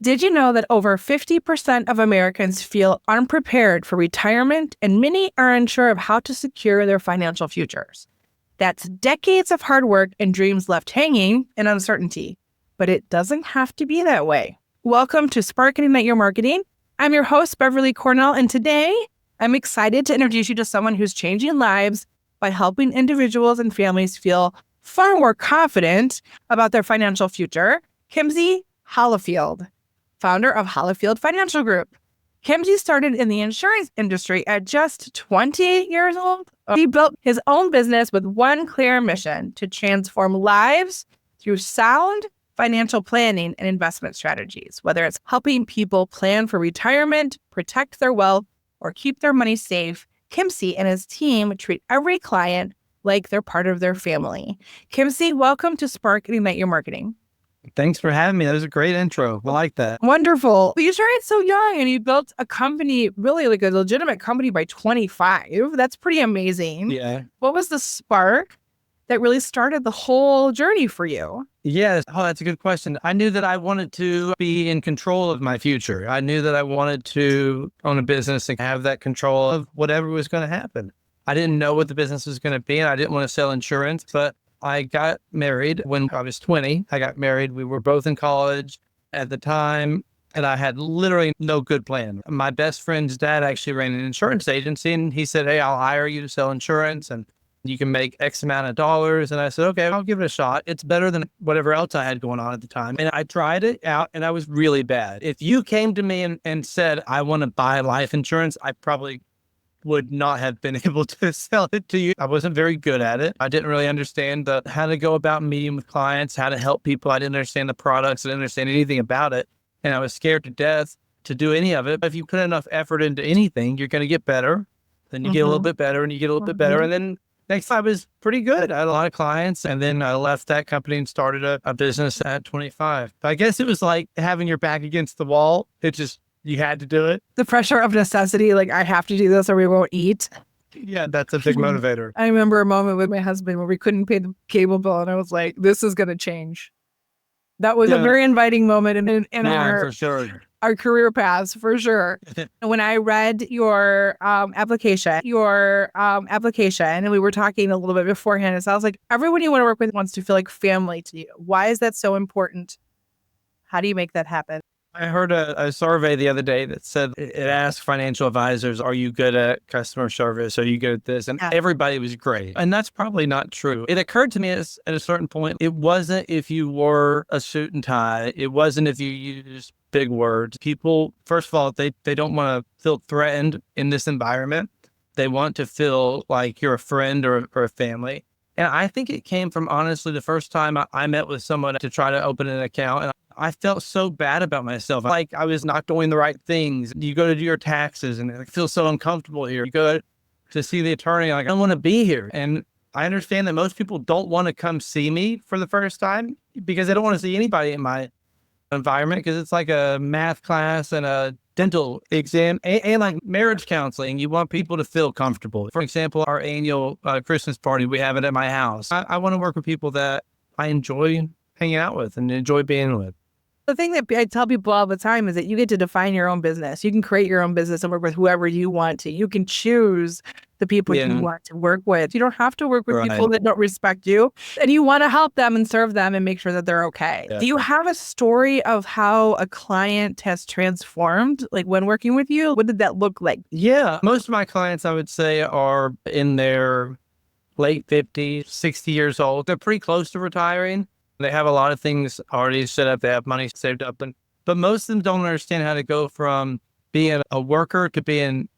Did you know that over 50% of Americans feel unprepared for retirement, and many are unsure of how to secure their financial futures? That's decades of hard work and dreams left hanging in uncertainty. But it doesn't have to be that way. Welcome to Spark and Ignite Your Marketing. I'm your host, Beverly Cornell, and today I'm excited to introduce you to someone who's changing lives by helping individuals and families feel far more confident about their financial future. Kimsey Hollifield, founder of Holifield Financial Group. Kimsey started in the insurance industry at just 20 years old. He built his own business with one clear mission: to transform lives through sound financial planning and investment strategies. Whether it's helping people plan for retirement, protect their wealth, or keep their money safe, Kimsey and his team treat every client like they're part of their family. Kimsey, welcome to Spark and Ignite Your Marketing. Thanks for having me. That was a great intro. I like that. Wonderful. You started so young and you built a company, really like a legitimate company by 25. That's pretty amazing. Yeah. What was the spark that really started the whole journey for you? Yes. Oh, that's a good question. I knew that I wanted to be in control of my future. I knew that I wanted to own a business and have that control of whatever was going to happen. I didn't know what the business was going to be, and I didn't want to sell insurance, but I got married when I was 20. I got married. We were both in college at the time, and I had literally no good plan. My best friend's dad actually ran an insurance agency, and he said, "Hey, I'll hire you to sell insurance, and you can make X amount of dollars." And I said, "Okay, I'll give it a shot. It's better than whatever else I had going on at the time." And I tried it out, and I was really bad. If you came to me and said, "I want to buy life insurance," I probably would not have been able to sell it to you. I wasn't very good at it. I didn't really understand how to go about meeting with clients, how to help people. I didn't understand the products. I didn't understand anything about it. And I was scared to death to do any of it. But if you put enough effort into anything, you're going to get better. Then you get a little bit better, and you get a little bit better. And then next time I was pretty good. I had a lot of clients. And then I left that company and started a business at 25. But I guess it was like having your back against the wall. You had to do it. The pressure of necessity, like I have to do this or we won't eat. Yeah, that's a big motivator. I remember a moment with my husband where we couldn't pay the cable bill, and I was like, this is going to change. That was a very inviting moment in for sure. Our career paths, for sure. When I read your application, and we were talking a little bit beforehand, so I was like, everyone you want to work with wants to feel like family to you. Why is that so important? How do you make that happen? I heard a survey the other day that said it asked financial advisors, "Are you good at customer service? Are you good at this?" And everybody was great. And that's probably not true. It occurred to me at a certain point, it wasn't if you wore a suit and tie. It wasn't if you used big words. People, first of all, they don't want to feel threatened in this environment. They want to feel like you're a friend or a family. And I think it came from, honestly, the first time I met with someone to try to open an account, and I felt so bad about myself. Like I was not doing the right things. You go to do your taxes and I feel so uncomfortable here. You go to see the attorney, like, I don't want to be here. And I understand that most people don't want to come see me for the first time because they don't want to see anybody in my environment, because it's like a math class and a dental exam and like marriage counseling. You want people to feel comfortable. For example, our annual Christmas party, we have it at my house. I want to work with people that I enjoy hanging out with and enjoy being with. The thing that I tell people all the time is that you get to define your own business. You can create your own business and work with whoever you want to. You can choose the people you want to work with. You don't have to work with people that don't respect you. And you want to help them and serve them and make sure that they're okay. Yeah. Do you have a story of how a client has transformed, like when working with you? What did that look like? Yeah. Most of my clients, I would say, are in their late 50s, 60 years old. They're pretty close to retiring. They have a lot of things already set up. They have money saved up. But most of them don't understand how to go from being a worker to being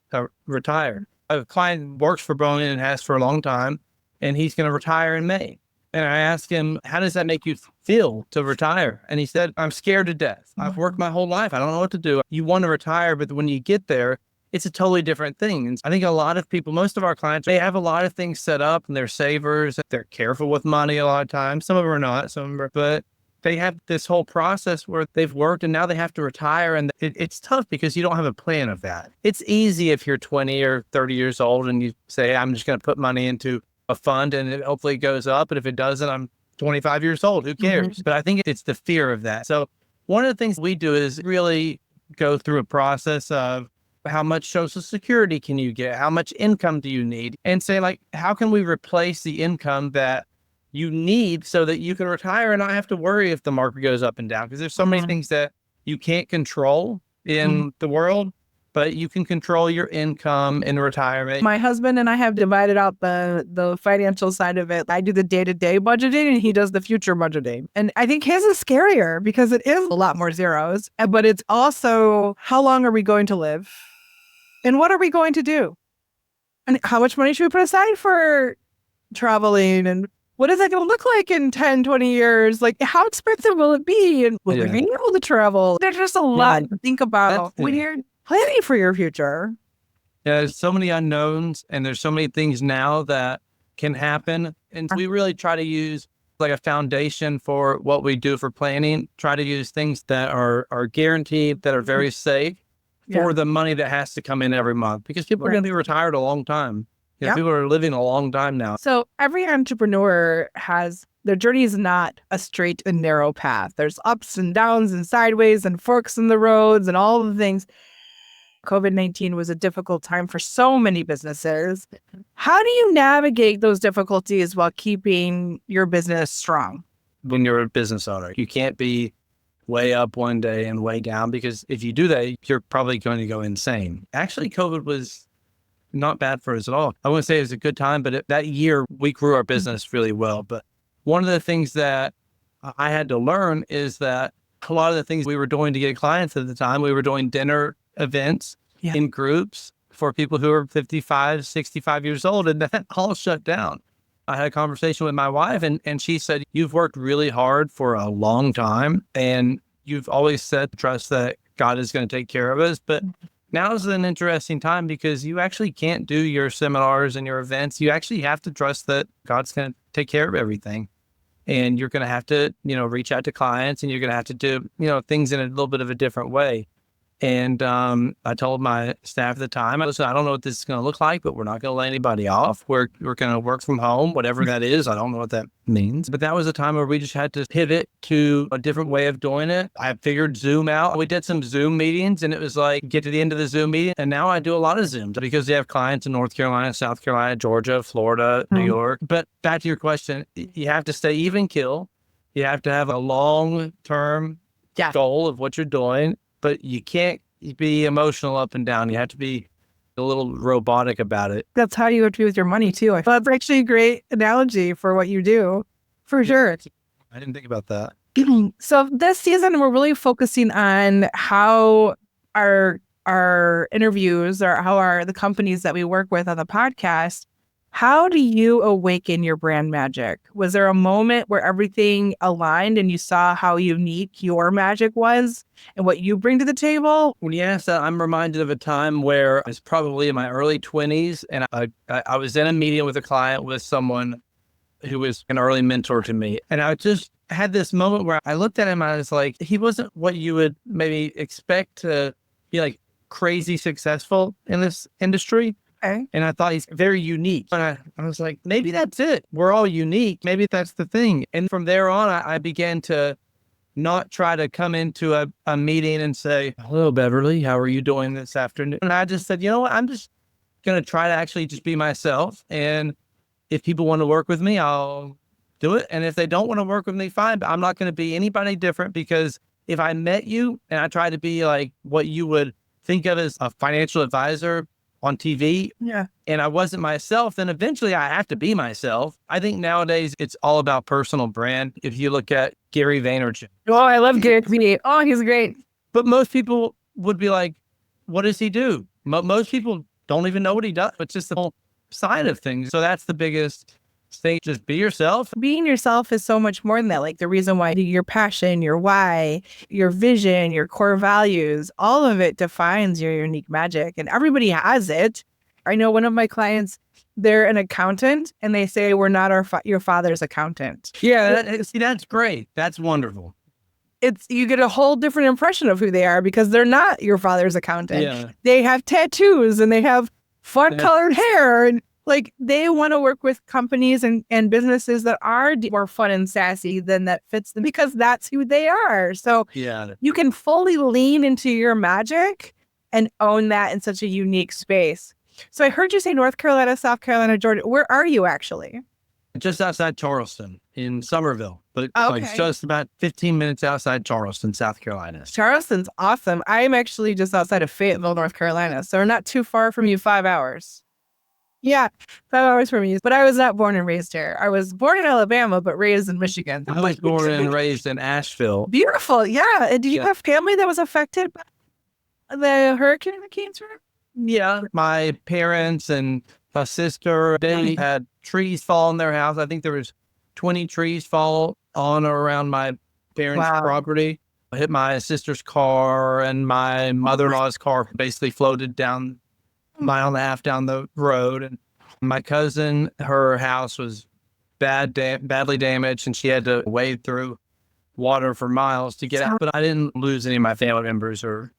retired. A client works for Boeing and has for a long time, and he's going to retire in May. And I asked him, "How does that make you feel to retire?" And he said, "I'm scared to death. I've worked my whole life. I don't know what to do." You want to retire, but when you get there, it's a totally different thing. And I think a lot of people, most of our clients, they have a lot of things set up and they're savers. They're careful with money a lot of times. Some of them are not, some of them are, but they have this whole process where they've worked and now they have to retire. And it's tough because you don't have a plan of that. It's easy if you're 20 or 30 years old and you say, "I'm just going to put money into a fund and it hopefully goes up. And if it doesn't, I'm 25 years old. Who cares?" But I think it's the fear of that. So one of the things we do is really go through a process of how much Social Security can you get? How much income do you need? And say, like, how can we replace the income that you need so that you can retire and not have to worry if the market goes up and down? Because there's so many things that you can't control in the world, but you can control your income in retirement. My husband and I have divided out the financial side of it. I do the day-to-day budgeting and he does the future budgeting. And I think his is scarier because it is a lot more zeros, but it's also how long are we going to live? And what are we going to do? And how much money should we put aside for traveling? And what is that going to look like in 10, 20 years? Like, how expensive will it be? And will we be able to travel? There's just a lot to think about when you're planning for your future. Yeah, there's so many unknowns and there's so many things now that can happen. And we really try to use like a foundation for what we do for planning, try to use things that are guaranteed, that are very safe for the money that has to come in every month, because people are going to be retired a long time. People are living a long time now. So every entrepreneur their journey is not a straight and narrow path. There's ups and downs and sideways and forks in the roads and all the things. COVID-19 was a difficult time for so many businesses. How do you navigate those difficulties while keeping your business strong? When you're a business owner, you can't be way up one day and way down, because if you do that, you're probably going to go insane. Actually, COVID was not bad for us at all. I wouldn't say it was a good time, but that year we grew our business really well. But one of the things that I had to learn is that a lot of the things we were doing to get clients at the time, we were doing dinner events in groups for people who are 55, 65 years old, and that all shut down. I had a conversation with my wife and she said, you've worked really hard for a long time and you've always said, trust that God is going to take care of us. But now is an interesting time because you actually can't do your seminars and your events. You actually have to trust that God's going to take care of everything. And you're going to have to, reach out to clients, and you're going to have to do, things in a little bit of a different way. And I told my staff at the time, listen, I don't know what this is going to look like, but we're not going to lay anybody off. We're going to work from home, whatever that is. I don't know what that means. But that was a time where we just had to pivot to a different way of doing it. I figured Zoom out. We did some Zoom meetings, and it was like, get to the end of the Zoom meeting. And now I do a lot of Zooms because they have clients in North Carolina, South Carolina, Georgia, Florida, New York. But back to your question, you have to stay even keel. You have to have a long-term goal of what you're doing. But you can't be emotional up and down. You have to be a little robotic about it. That's how you have to be with your money, too. That's actually a great analogy for what you do, for sure. I didn't think about that. So this season, we're really focusing on how our interviews or how the companies that we work with on the podcast, how do you awaken your brand magic? Was there a moment where everything aligned and you saw how unique your magic was and what you bring to the table? When you ask that, I'm reminded of a time where I was probably in my early 20s, and I was in a meeting with a client with someone who was an early mentor to me. And I just had this moment where I looked at him and I was like, he wasn't what you would maybe expect to be like crazy successful in this industry. Okay. And I thought he's very unique. And I was like, maybe that's it. We're all unique. Maybe that's the thing. And from there on, I began to not try to come into a meeting and say, hello, Beverly, how are you doing this afternoon? And I just said, you know what? I'm just going to try to actually just be myself. And if people want to work with me, I'll do it. And if they don't want to work with me, fine. But I'm not going to be anybody different, because if I met you and I try to be like what you would think of as a financial advisor on TV, and I wasn't myself, then eventually I have to be myself. I think nowadays it's all about personal brand. If you look at Gary Vaynerchuk. Oh, I love Gary. Oh, he's great. But most people would be like, what does he do? Most people don't even know what he does. It's just the whole side of things. So that's the biggest thing. Just be yourself. Being yourself is so much more than that. Like the reason why, your passion, your why, your vision, your core values, all of it defines your unique magic. And everybody has it. I know one of my clients, they're an accountant, and they say, we're not your father's accountant. Yeah, see, that's great. That's wonderful. You get a whole different impression of who they are because they're not your father's accountant. Yeah. They have tattoos and they have fun-colored hair. And Like they want to work with companies and businesses that are more fun and sassy than that fits them because that's who they are. So Yeah. you can fully lean into your magic and own that in such a unique space. So I heard you say North Carolina, South Carolina, Georgia. Where are you actually? Just outside Charleston in Somerville, but like Okay. just about 15 minutes outside Charleston, South Carolina. Charleston's awesome. I'm actually just outside of Fayetteville, North Carolina. So we're not too far from you, 5 hours. Yeah, 5 hours from you. But I was not born and raised here. I was born in Alabama, but raised in Michigan. I was born and raised in Asheville. Beautiful. Yeah. And do you have family that was affected by the hurricane that came through? Yeah. My parents and my sister, they had trees fall in their house. I think there was 20 trees fall on or around my parents' property. I hit my sister's car, and my mother-in-law's car basically floated down a mile and a half down the road. And my cousin, her house was badly damaged, and she had to wade through water for miles to get out. But I didn't lose any of my family members or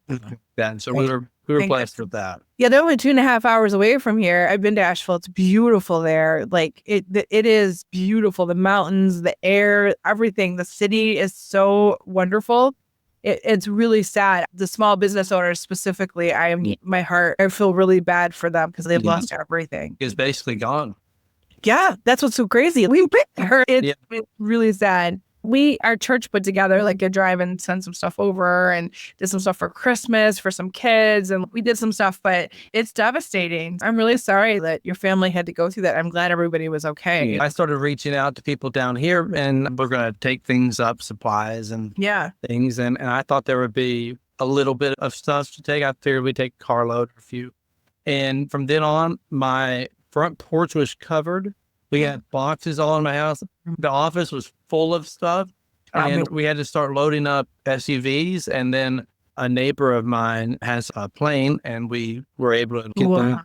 that. So we were blessed with that. Yeah, they're only 2.5 hours away from here. I've been to Asheville. It's beautiful there. Like it is beautiful. The mountains, the air, everything. The city is so wonderful. It's really sad. The small business owners specifically, I feel really bad for them because they've lost everything. It's basically gone. Yeah, that's what's so crazy. We've been there. It's really sad. Our church put together like a drive and sent some stuff over and did some stuff for Christmas for some kids. And we did some stuff, but it's devastating. I'm really sorry that your family had to go through that. I'm glad everybody was okay. I started reaching out to people down here, and we're going to take things up, supplies and things. And I thought there would be a little bit of stuff to take. I figured we'd take a carload or a few. And from then on, my front porch was covered. We had boxes all in my house. The office was full of stuff, and we had to start loading up SUVs. And then a neighbor of mine has a plane, and we were able to get them.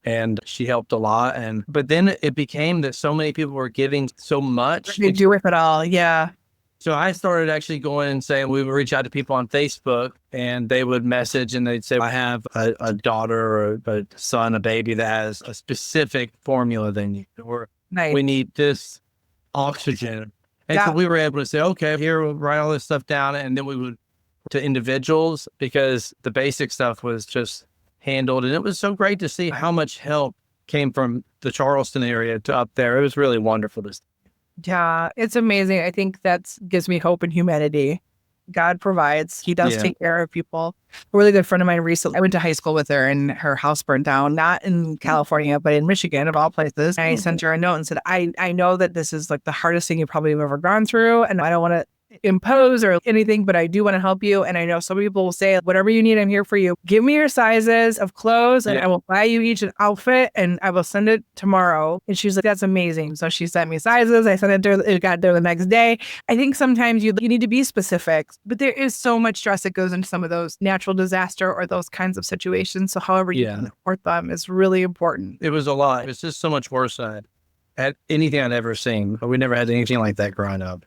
And she helped a lot. But then it became that so many people were giving so much. You do with it all, yeah. So I started actually going and saying we would reach out to people on Facebook, and they would message and they'd say, I have a daughter or a son, a baby that has a specific formula they need, or we need this oxygen. And so we were able to say, okay, here, we'll write all this stuff down. And then we would to individuals because the basic stuff was just handled. And it was so great to see how much help came from the Charleston area to up there. It was really wonderful to see. Yeah, it's amazing. I think that gives me hope in humanity. God provides. He does take care of people. A really good friend of mine recently, I went to high school with her and her house burned down, not in California, but in Michigan, of all places. And I sent her a note and said, I know that this is like the hardest thing you probably have ever gone through. And I don't want to impose or anything, but I do want to help you. And I know some people will say, whatever you need, I'm here for you. Give me your sizes of clothes and I will buy you each an outfit and I will send it tomorrow. And she's like, that's amazing. So she sent me sizes. I sent it to her. It got there the next day. I think sometimes you need to be specific, but there is so much stress that goes into some of those natural disaster or those kinds of situations. So however you can support them is really important. It was a lot. It was just so much worse than anything I'd ever seen. We never had anything like that growing up.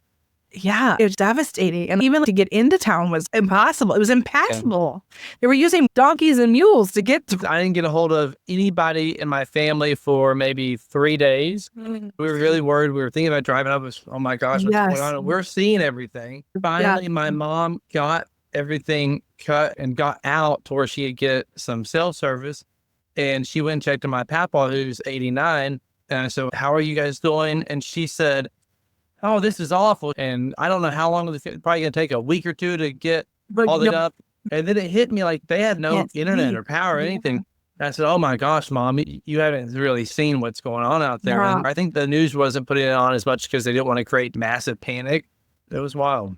Yeah, it was devastating. And even to get into town was impossible. It was impassable. They were using donkeys and mules to get to. I didn't get a hold of anybody in my family for maybe 3 days. We were really worried. We were thinking about driving up. Oh my gosh, what's going on? We're seeing everything. Finally, my mom got everything cut and got out to where she could get some cell service. And she went and checked on my papa, who's 89. And I said, how are you guys doing? And she said, oh, this is awful. And I don't know how long it's probably going to take, a week or two to get all this up. And then it hit me like they had no internet or power or anything. And I said, oh my gosh, Mom, you haven't really seen what's going on out there. No. And I think the news wasn't putting it on as much because they didn't want to create massive panic. It was wild.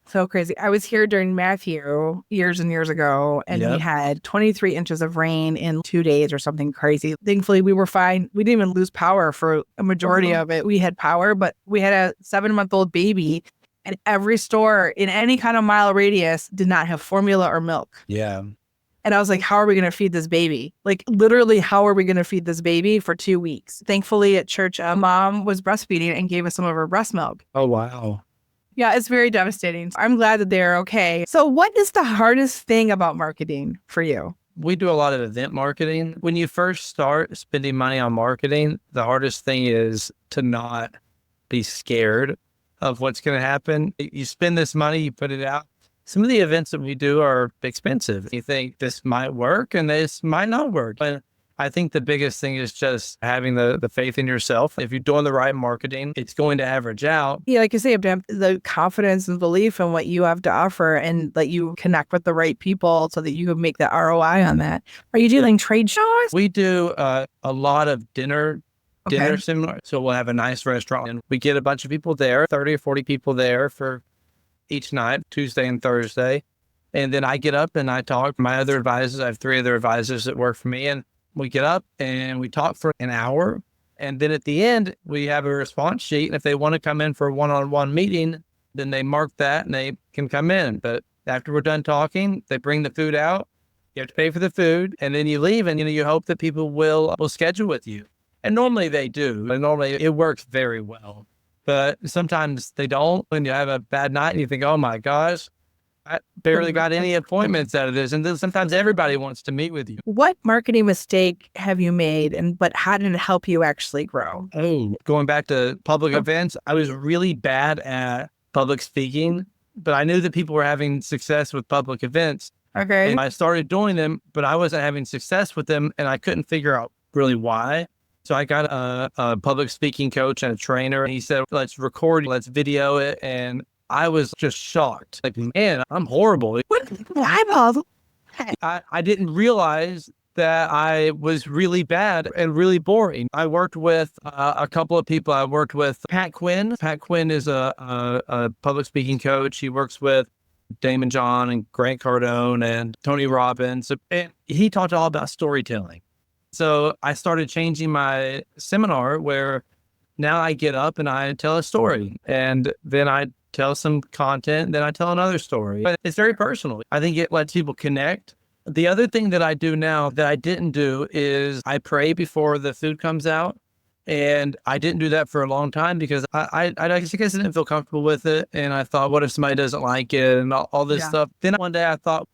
So crazy. I was here during Matthew years and years ago, and we had 23 inches of rain in 2 days or something crazy. Thankfully, we were fine. We didn't even lose power for a majority of it. We had power, but we had a 7-month-old baby, and every store in any kind of mile radius did not have formula or milk. Yeah. And I was like, how are we going to feed this baby? Like, literally, how are we going to feed this baby for 2 weeks? Thankfully, at church, a mom was breastfeeding and gave us some of her breast milk. Oh, wow. Yeah, it's very devastating. I'm glad that they're okay. So what is the hardest thing about marketing for you? We do a lot of event marketing. When you first start spending money on marketing, the hardest thing is to not be scared of what's going to happen. You spend this money, you put it out. Some of the events that we do are expensive. You think this might work and this might not work. But I think the biggest thing is just having the faith in yourself. If you're doing the right marketing, it's going to average out. Yeah, like you say, you have to have the confidence and belief in what you have to offer and that you connect with the right people so that you can make the ROI on that. Are you doing trade shows? We do a lot of dinner similar. So we'll have a nice restaurant and we get a bunch of people there, 30 or 40 people there for each night, Tuesday and Thursday. And then I get up and I talk to my other advisors. I have 3 other advisors that work for me, and we get up and we talk for an hour. And then at the end, we have a response sheet. And if they want to come in for a one-on-one meeting, then they mark that and they can come in. But after we're done talking, they bring the food out. You have to pay for the food and then you leave, and you hope that people will schedule with you. And normally they do. And normally it works very well. But sometimes they don't. When you have a bad night and you think, oh my gosh, I barely got any appointments out of this. And then sometimes everybody wants to meet with you. What marketing mistake have you made, but how did it help you actually grow? Oh, going back to public events, I was really bad at public speaking, but I knew that people were having success with public events. Okay. And I started doing them, but I wasn't having success with them, and I couldn't figure out really why. So I got a public speaking coach and a trainer, and he said, let's record, let's video it. And I was just shocked. Like, man, I'm horrible. I didn't realize that I was really bad and really boring. I worked with a couple of people. I worked with Pat Quinn. Pat Quinn is a public speaking coach. He works with Damon John and Grant Cardone and Tony Robbins. And he talked all about storytelling. So I started changing my seminar where now I get up and I tell a story, and then I tell some content, then I tell another story. But it's very personal. I think it lets people connect. The other thing that I do now that I didn't do is I pray before the food comes out. And I didn't do that for a long time because I guess I didn't feel comfortable with it. And I thought, what if somebody doesn't like it and all this stuff? Then one day I thought,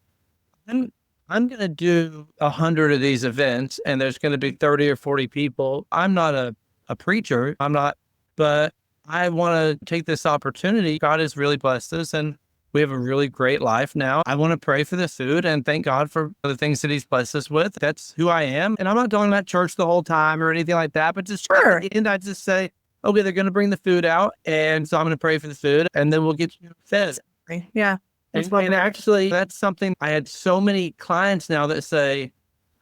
I'm going to do 100 of these events and there's going to be 30 or 40 people. I'm not a preacher. I'm not, but I want to take this opportunity. God has really blessed us and we have a really great life now. I want to pray for the food and thank God for the things that he's blessed us with. That's who I am. And I'm not talking about church the whole time or anything like that, but just and I just say, okay, they're going to bring the food out. And so I'm going to pray for the food and then we'll get you fed. Yeah. And actually, that's something I had so many clients now that say,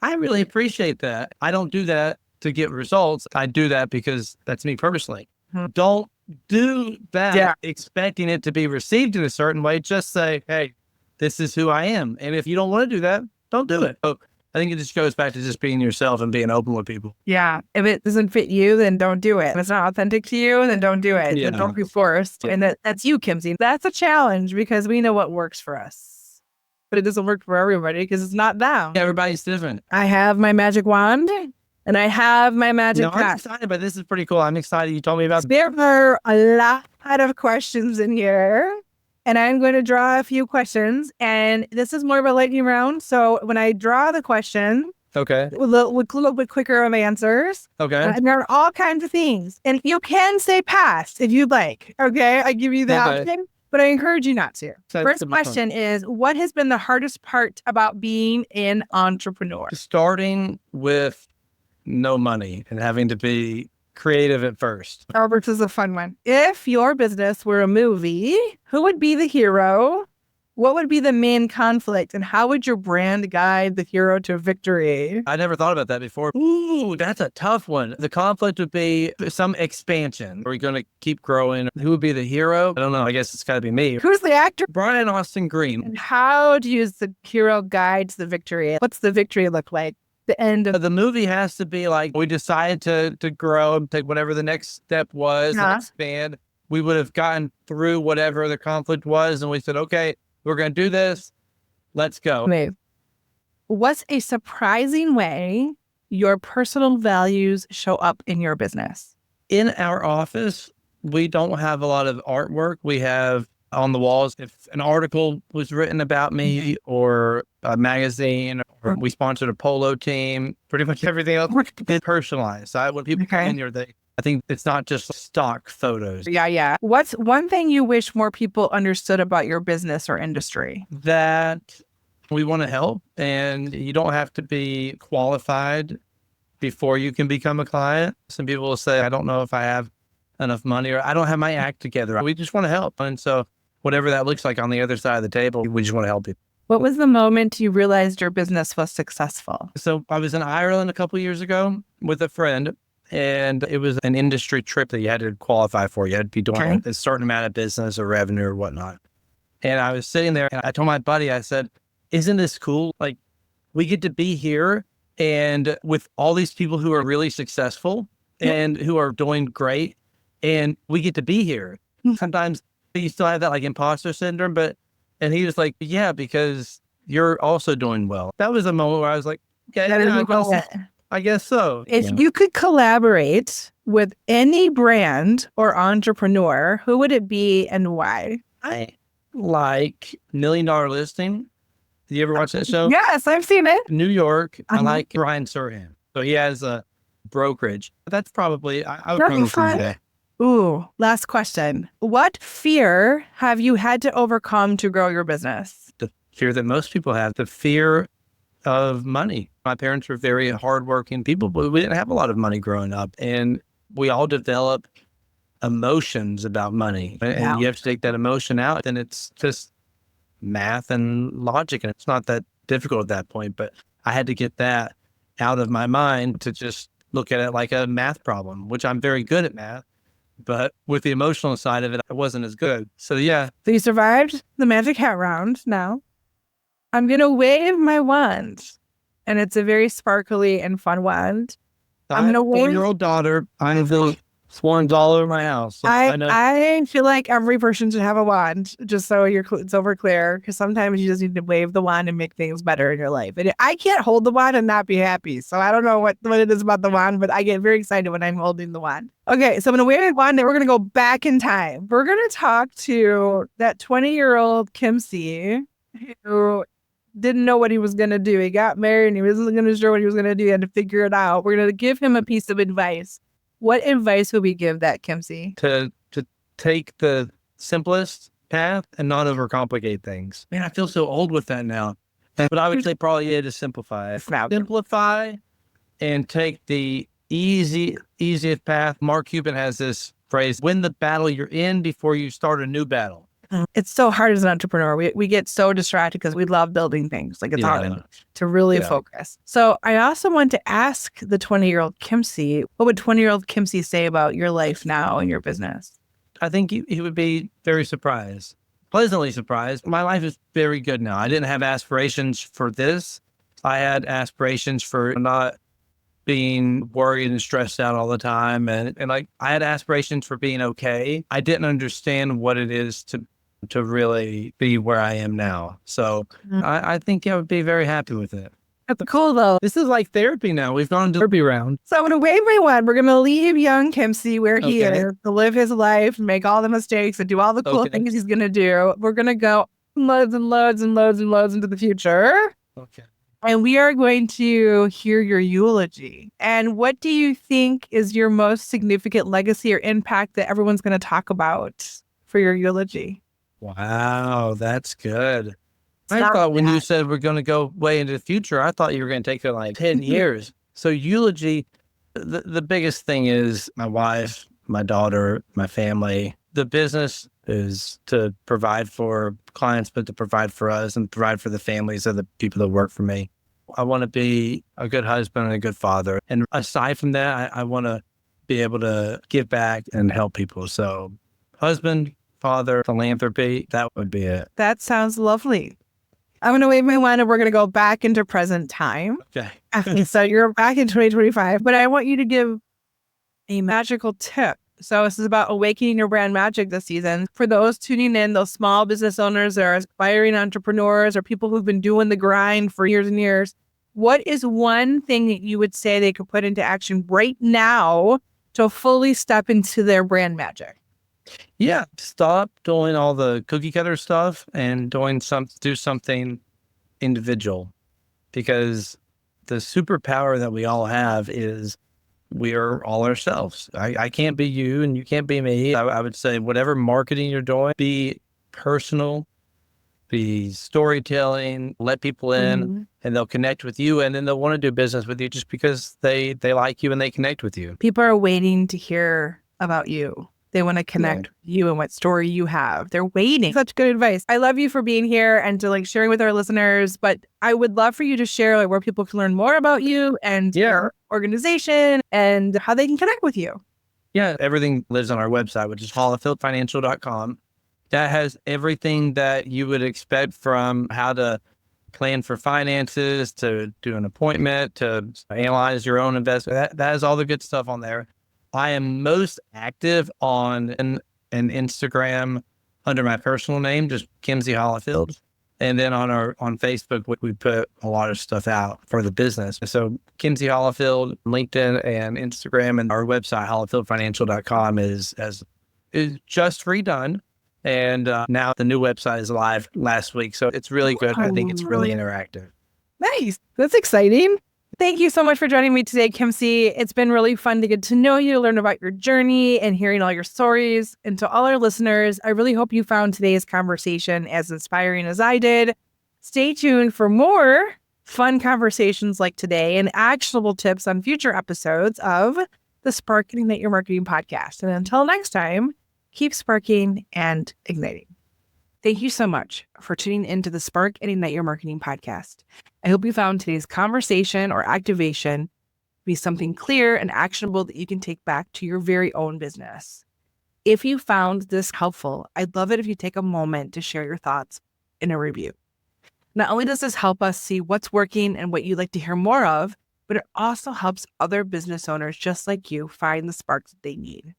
I really appreciate that. I don't do that to get results. I do that because that's me personally. Don't do that expecting it to be received in a certain way. Just say, hey, this is who I am. And if you don't want to do that, don't do it. So I think it just goes back to just being yourself and being open with people. Yeah. If it doesn't fit you, then don't do it. If it's not authentic to you, then don't do it. Yeah. Then don't be forced. And that's you, Kimsey. That's a challenge because we know what works for us. But it doesn't work for everybody because it's not them. Everybody's different. I have my magic wand and I have my magic I'm hat. excited, but this is pretty cool. I'm excited. You told me about There are a lot of questions in here. And I'm going to draw a few questions. And this is more of a lightning round. So when I draw the question, Okay. with a little bit quicker of answers. Okay. And there are all kinds of things. And you can say pass if you'd like. Okay. I give you the option, but I encourage you not to. First question is, what has been the hardest part about being an entrepreneur? Starting with no money and having to be creative at first. Albert is a fun one. If your business were a movie, who would be the hero? What would be the main conflict? And how would your brand guide the hero to victory? I never thought about that before. Ooh, that's a tough one. The conflict would be some expansion. Are we going to keep growing? Who would be the hero? I don't know. I guess it's got to be me. Who's the actor? Brian Austin Green. And how do you use the hero guides the victory? What's the victory look like? The end of the movie has to be like, we decided to grow and take whatever the next step was and expand. We would have gotten through whatever the conflict was. And we said, okay, we're going to do this. Let's go. What's a surprising way your personal values show up in your business? In our office, we don't have a lot of artwork. We have on the walls. If an article was written about me or a magazine, or we sponsored a polo team, pretty much everything else is personalized. So when people come in here, I think it's not just stock photos. Yeah. What's one thing you wish more people understood about your business or industry? That we want to help, and you don't have to be qualified before you can become a client. Some people will say, I don't know if I have enough money, or I don't have my act together. We just want to help. And so whatever that looks like on the other side of the table, we just want to help you. What was the moment you realized your business was successful? So I was in Ireland a couple of years ago with a friend, and it was an industry trip that you had to qualify for. You had to be doing a certain amount of business or revenue or whatnot. And I was sitting there and I told my buddy, I said, isn't this cool? Like, we get to be here and with all these people who are really successful and who are doing great, and we get to be here. Sometimes you still have that like imposter syndrome, and he was like, yeah, because you're also doing well. That was a moment where I was like, okay, I guess so. If you could collaborate with any brand or entrepreneur, who would it be and why? I like $1 Million Listing. Did you ever watch that show? Yes, I've seen it. New York. I like Brian Surhan. So he has a brokerage. That's probably, I would probably say that. Ooh, last question. What fear have you had to overcome to grow your business? The fear that most people have, the fear of money. My parents were very hardworking people, but we didn't have a lot of money growing up. And we all develop emotions about money. And you have to take that emotion out. And it's just math and logic. And it's not that difficult at that point. But I had to get that out of my mind to just look at it like a math problem, which I'm very good at math. But with the emotional side of it, I wasn't as good. So yeah. So you survived the magic hat round now. I'm going to wave my wand. And it's a very sparkly and fun wand. I'm going to wave. 4-year-old daughter. I have the swans all over my house. So I feel like every person should have a wand, just so it's over clear. Because sometimes you just need to wave the wand and make things better in your life. And I can't hold the wand and not be happy. So I don't know what it is about the wand, but I get very excited when I'm holding the wand. Okay, so I'm going to wave the wand and we're going to go back in time. We're going to talk to that 20-year-old Kimsey who didn't know what he was going to do. He got married and he wasn't going to sure what he was going to do. He had to figure it out. We're going to give him a piece of advice. What advice would we give that, Kimsey? To take the simplest path and not overcomplicate things. Man, I feel so old with that now. But I would say probably to simplify. Simplify and take the easiest path. Mark Cuban has this phrase, win the battle you're in before you start a new battle. It's so hard as an entrepreneur. We get so distracted because we love building things. Like it's hard to really focus. So I also want to ask the 20-year-old Kimsey, what would 20-year-old Kimsey say about your life now and your business? I think he would be very surprised, pleasantly surprised. My life is very good now. I didn't have aspirations for this. I had aspirations for not being worried and stressed out all the time. And like I had aspirations for being okay. I didn't understand what it is to really be where I am now. So I think I would be very happy with it. That's cool though. This is like therapy now. We've gone to therapy round. So I'm going to wave my wand. We're going to leave young Kimsey where he is to live his life, make all the mistakes and do all the cool things he's going to do. We're going to go loads and loads and loads and loads into the future. Okay. And we are going to hear your eulogy. And what do you think is your most significant legacy or impact that everyone's going to talk about for your eulogy? Wow, that's good. I thought when you said we're going to go way into the future, I thought you were going to take it like 10 years. So eulogy, the biggest thing is my wife, my daughter, my family. The business is to provide for clients, but to provide for us and provide for the families of the people that work for me. I want to be a good husband and a good father. And aside from that, I want to be able to give back and help people. So husband, father, philanthropy, that would be it. That sounds lovely. I'm going to wave my wand and we're going to go back into present time. Okay. So you're back in 2025, but I want you to give a magical tip. So this is about awakening your brand magic this season. For those tuning in, those small business owners or aspiring entrepreneurs or people who've been doing the grind for years and years, what is one thing that you would say they could put into action right now to fully step into their brand magic? Yeah, stop doing all the cookie cutter stuff and do something individual, because the superpower that we all have is we are all ourselves. I can't be you and you can't be me. I would say whatever marketing you're doing, be personal, be storytelling, let people in Mhm. and they'll connect with you, and then they'll want to do business with you just because they like you and they connect with you. People are waiting to hear about you. They want to connect with you and what story you have. They're waiting. Such good advice. I love you for being here and to sharing with our listeners, but I would love for you to share where people can learn more about you and your organization and how they can connect with you. Yeah, everything lives on our website, which is hollifieldfinancial.com. That has everything that you would expect, from how to plan for finances, to do an appointment, to analyze your own investment. That has all the good stuff on there. I am most active on an Instagram under my personal name, just Kimsey Hollifield. And then on Facebook, we put a lot of stuff out for the business. So Kimsey Hollifield, LinkedIn and Instagram, and our website, hollifieldfinancial.com is just redone. And now the new website is live last week. So it's really good. I think it's really interactive. Nice. That's exciting. Thank you so much for joining me today, Kimsey. It's been really fun to get to know you, learn about your journey, and hearing all your stories. And to all our listeners, I really hope you found today's conversation as inspiring as I did. Stay tuned for more fun conversations like today and actionable tips on future episodes of the Spark Ignite Your Marketing podcast. And until next time, keep sparking and igniting. Thank you so much for tuning into the Spark and Ignite Your Marketing podcast. I hope you found today's conversation or activation be something clear and actionable that you can take back to your very own business. If you found this helpful, I'd love it if you take a moment to share your thoughts in a review. Not only does this help us see what's working and what you'd like to hear more of, but it also helps other business owners just like you find the sparks that they need.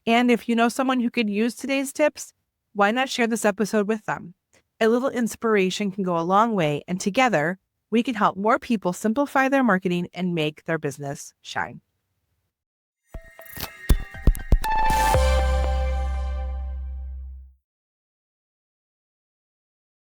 And if you know someone who could use today's tips, why not share this episode with them? A little inspiration can go a long way, and together we can help more people simplify their marketing and make their business shine.